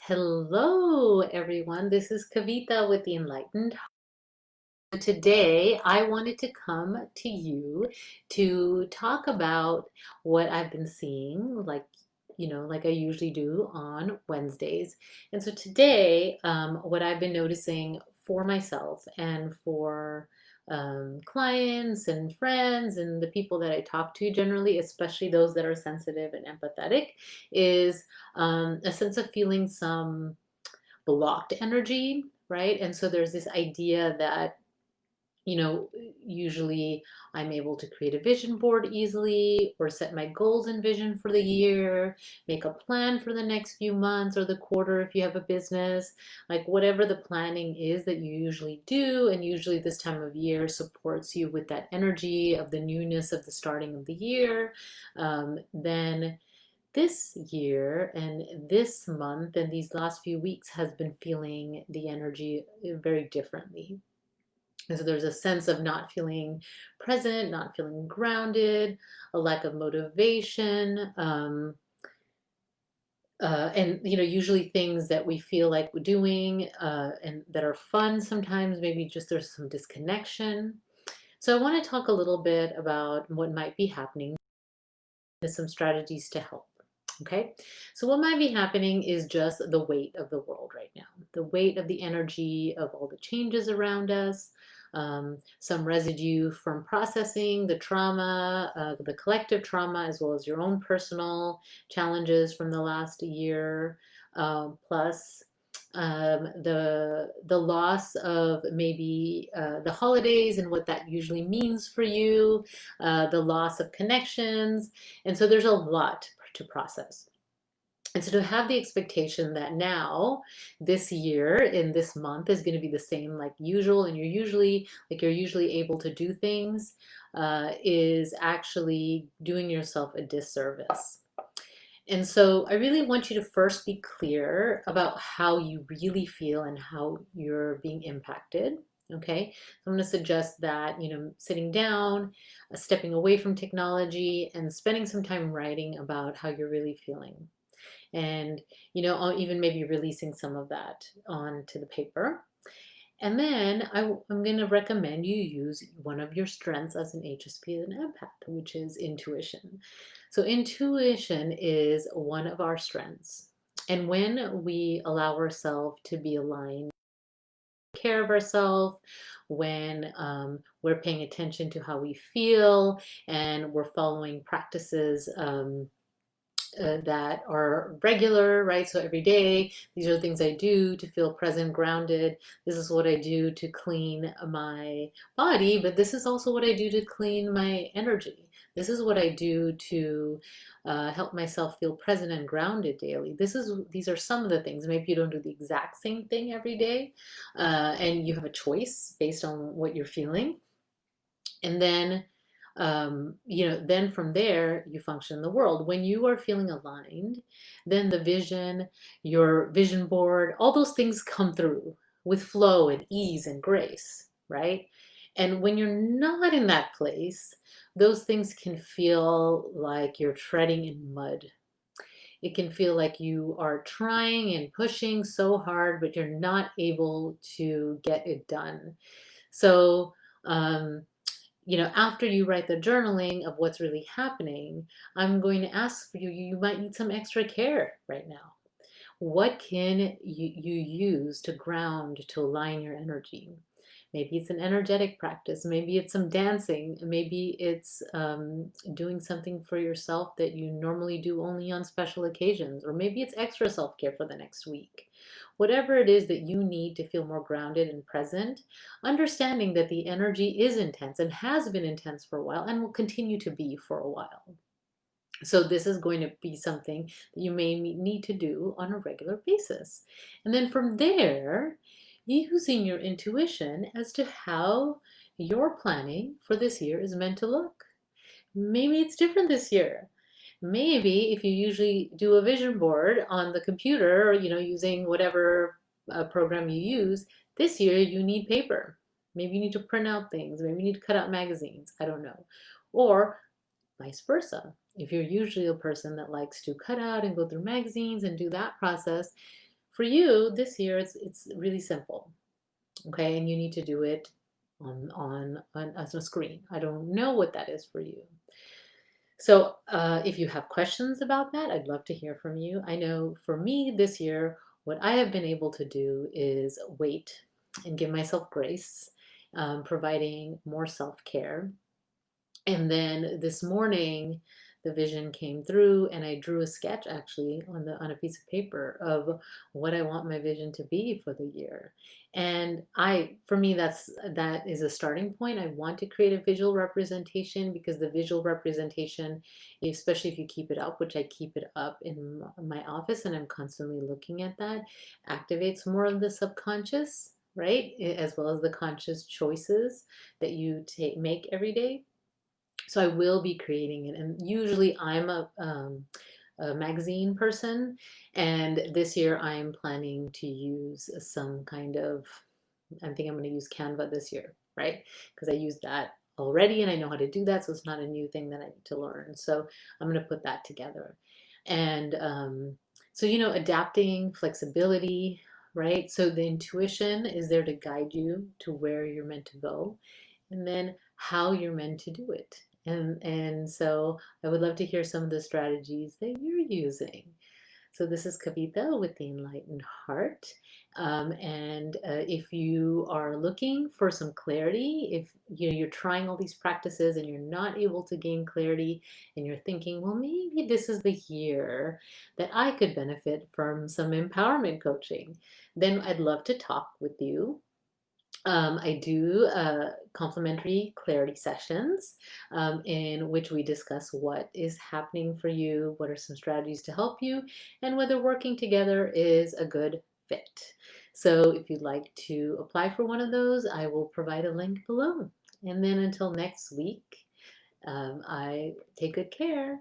Hello, everyone. This is Kavita with the Enlightened. Today, I wanted to come to you to talk about what I've been seeing, like I usually do on Wednesdays. And so today, what I've been noticing for myself and for clients and friends and the people that I talk to generally, especially those that are sensitive and empathetic, is a sense of feeling some blocked energy, right? And so there's this idea that, you know, usually I'm able to create a vision board easily or set my goals and vision for the year, make a plan for the next few months or the quarter if you have a business, like whatever the planning is that you usually do. And usually this time of year supports you with that energy of the newness of the starting of the year. Then this year and this month and these last few weeks has been feeling the energy very differently. And so there's a sense of not feeling present, not feeling grounded, a lack of motivation, and usually things that we feel like we're doing and that are fun sometimes, maybe just there's some disconnection. So I want to talk a little bit about what might be happening and some strategies to help. Okay, so what might be happening is just the weight of the world right now, the weight of the energy of all the changes around us, some residue from processing the trauma, the collective trauma, as well as your own personal challenges from the last year, plus the loss of maybe the holidays and what that usually means for you, the loss of connections, and so there's a lot to process. And so to have the expectation that now this year in this month is going to be the same like usual, and you're usually able to do things, is actually doing yourself a disservice. And so I really want you to first be clear about how you really feel and how you're being impacted. Okay, so I'm going to suggest that, sitting down, stepping away from technology, and spending some time writing about how you're really feeling. And, even maybe releasing some of that onto the paper. And then I'm going to recommend you use one of your strengths as an HSP and empath, which is intuition. So, intuition is one of our strengths. And when we allow ourselves to be aligned, care of ourselves, when we're paying attention to how we feel and we're following practices that are regular, right? So every day, these are the things I do to feel present, grounded. This is what I do to clean my body, but this is also what I do to clean my energy. This is what I do to help myself feel present and grounded daily. These are some of the things. Maybe you don't do the exact same thing every day, and you have a choice based on what you're feeling. And then then from there you function in the world when you are feeling aligned. Then the vision, your vision board, all those things come through with flow and ease and grace, right? And when you're not in that place, those things can feel like you're treading in mud. It can feel like you are trying and pushing so hard but you're not able to get it done. So um, after you write the journaling of what's really happening, I'm going to ask for you, you might need some extra care right now. What can you use to ground, to align your energy? Maybe it's an energetic practice. Maybe it's some dancing. Maybe it's doing something for yourself that you normally do only on special occasions. Or maybe it's extra self care for the next week. Whatever it is that you need to feel more grounded and present, understanding that the energy is intense and has been intense for a while and will continue to be for a while. So this is going to be something that you may need to do on a regular basis. And then from there, using your intuition as to how your planning for this year is meant to look. Maybe it's different this year. Maybe if you usually do a vision board on the computer, or, using whatever program you use, this year you need paper. Maybe you need to print out things. Maybe you need to cut out magazines. I don't know. Or vice versa. If you're usually a person that likes to cut out and go through magazines and do that process, For you, this year, it's really simple, okay? And you need to do it on as a screen. I don't know what that is for you. So if you have questions about that, I'd love to hear from you. I know for me this year, what I have been able to do is wait and give myself grace, providing more self-care. And then this morning, the vision came through, and I drew a sketch actually on a piece of paper of what I want my vision to be for the year. And for me, that is a starting point. I want to create a visual representation because the visual representation, especially if you keep it up, which I keep it up in my office, and I'm constantly looking at that, activates more of the subconscious, right? As well as the conscious choices that you make every day. So I will be creating it, and usually I'm a magazine person, and this year I'm planning to use some kind of. I think I'm going to use Canva this year, right? Because I used that already, and I know how to do that, so it's not a new thing that I need to learn. So I'm going to put that together, and so adapting, flexibility, right? So the intuition is there to guide you to where you're meant to go, and then how you're meant to do it. And so I would love to hear some of the strategies that you're using. So this is Kavita with the Enlightened Heart. And if you are looking for some clarity, if you're trying all these practices and you're not able to gain clarity, and you're thinking, well, maybe this is the year that I could benefit from some empowerment coaching, then I'd love to talk with you. I do complimentary clarity sessions in which we discuss what is happening for you, what are some strategies to help you, and whether working together is a good fit. So if you'd like to apply for one of those, I will provide a link below. And then until next week, I take good care.